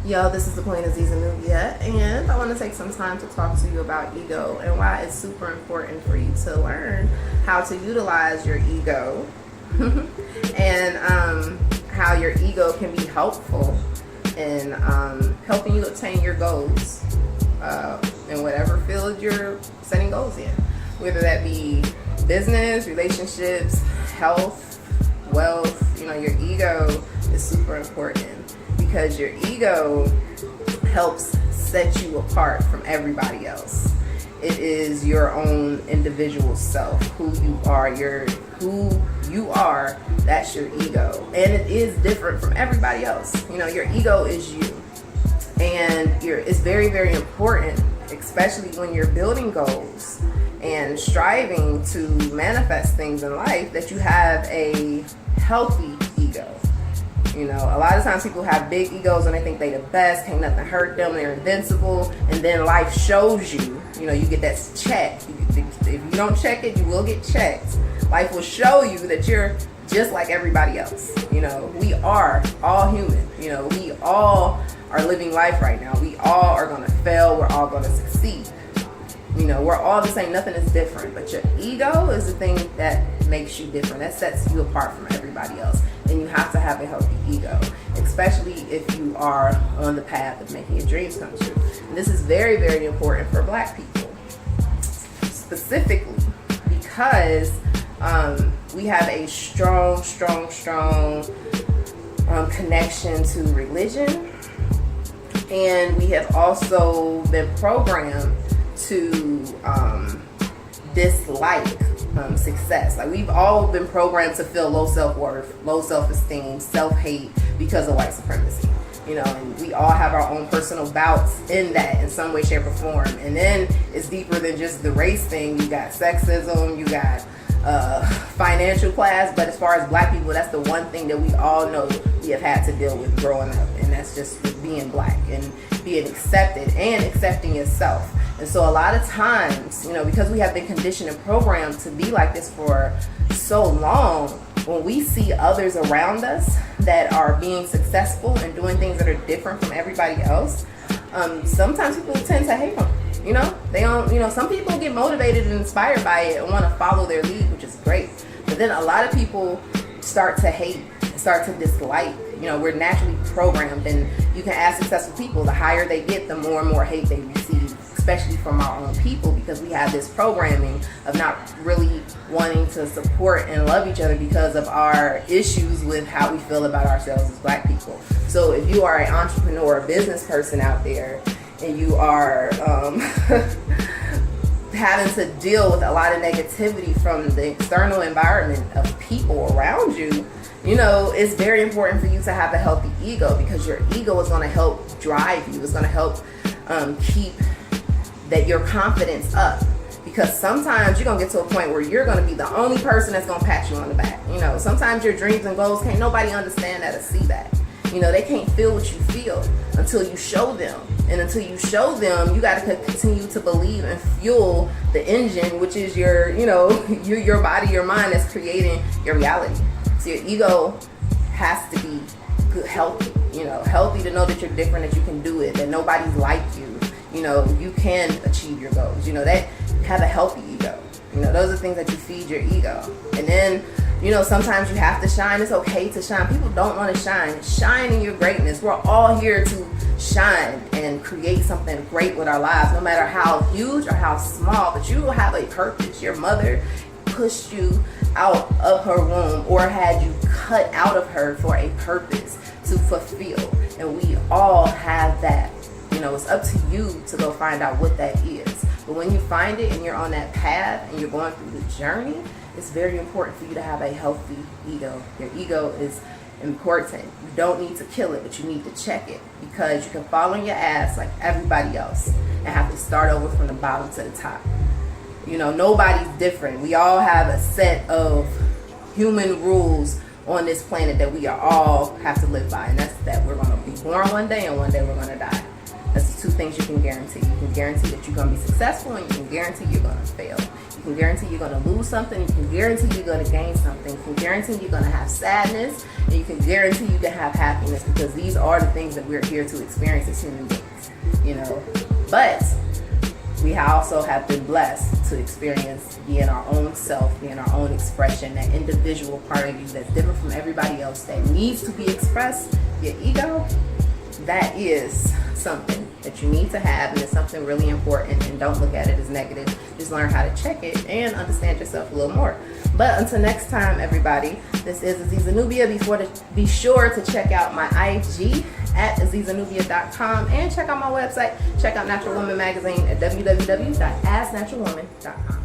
Yo, this is the Queen Azizah Nubia, and I want to take some time to talk to you about ego and why it's super important for you to learn how to utilize your ego and how your ego can be helpful in helping you attain your goals in whatever field you're setting goals in, whether that be business, relationships, health, wealth. Your ego is super important because your ego helps set you apart from everybody else. It is your own individual self, who you are, that's your ego. And it is different from everybody else. Your ego is you. And it's very, very important, especially when you're building goals and striving to manifest things in life, that you have a healthy ego. A lot of times people have big egos and they think they're the best, can't nothing hurt them, they're invincible, and then life shows you, you get that check. If you don't check it, you will get checked. Life will show you that you're just like everybody else. We are all human. We all are living life right now. We all are going to fail. We're all going to succeed. We're all the same. Nothing is different. But your ego is the thing that makes you different. That sets you apart from everybody else. And you have to have a healthy ego, especially if you are on the path of making your dreams come true. And this is very, very important for Black people, specifically because we have a strong connection to religion. And we have also been programmed to dislike success. Like, we've all been programmed to feel low self-worth, low self-esteem, self-hate because of white supremacy. And we all have our own personal bouts in that in some way, shape, or form. And then it's deeper than just the race thing. You got sexism, you got financial class, but as far as Black people, that's the one thing that we all know we have had to deal with growing up, and that's just being Black and being accepted and accepting yourself. And so a lot of times, because we have been conditioned and programmed to be like this for so long, when we see others around us that are being successful and doing things that are different from everybody else, sometimes people tend to hate them. They don't, some people get motivated and inspired by it and want to follow their lead, which is great. But then a lot of people start to hate, start to dislike. We're naturally programmed, and you can ask successful people, the higher they get, the more and more hate they receive, especially from our own people, because we have this programming of not really wanting to support and love each other because of our issues with how we feel about ourselves as Black people. So if you are an entrepreneur, a business person out there, and you are having to deal with a lot of negativity from the external environment of people around you, it's very important for you to have a healthy ego, because your ego is going to help drive you. It's going to help keep your confidence up, because sometimes you're going to get to a point where you're going to be the only person that's going to pat you on the back. Sometimes your dreams and goals, can't nobody understand that or see that. They can't feel what you feel until you show them. And until you show them, you got to continue to believe and fuel the engine, which is your body, your mind, that's creating your reality. So your ego has to be good, healthy, healthy to know that you're different, that you can do it, that nobody's like you. You can achieve your goals. That have a healthy ego. Those are things that you feed your ego. And then, sometimes you have to shine. It's okay to shine. People don't want to shine. Shine in your greatness. We're all here to shine and create something great with our lives, no matter how huge or how small, but you will have a purpose. Your mother pushed you out of her womb or had you cut out of her for a purpose to fulfill. And we all have that. It's up to you to go find out what that is. But when you find it and you're on that path and you're going through the journey, it's very important for you to have a healthy ego. Your ego is important. You don't need to kill it, but you need to check it, because you can fall on your ass like everybody else and have to start over from the bottom to the top. Nobody's different. We all have a set of human rules on this planet that we are all have to live by, and that's that we're going to be born one day and one day we're going to die. That's the two things you can guarantee. You can guarantee that you're going to be successful, and you can guarantee you're going to fail. You can guarantee you're going to lose something. You can guarantee you're going to gain something. You can guarantee you're going to have sadness, and you can guarantee you can have happiness, because these are the things that we're here to experience as human beings, you know. But we also have been blessed to experience being our own self, being our own expression, that individual part of you that's different from everybody else, that needs to be expressed. Your ego, that is something that you need to have, and it's something really important, and don't look at it as negative. Just learn how to check it and understand yourself a little more. But until next time, everybody, this is Azizah Nubia. Be sure to check out my IG at AzizahNubia.com, and check out my website. Check out Natural Woman magazine at www.asnaturalwoman.com.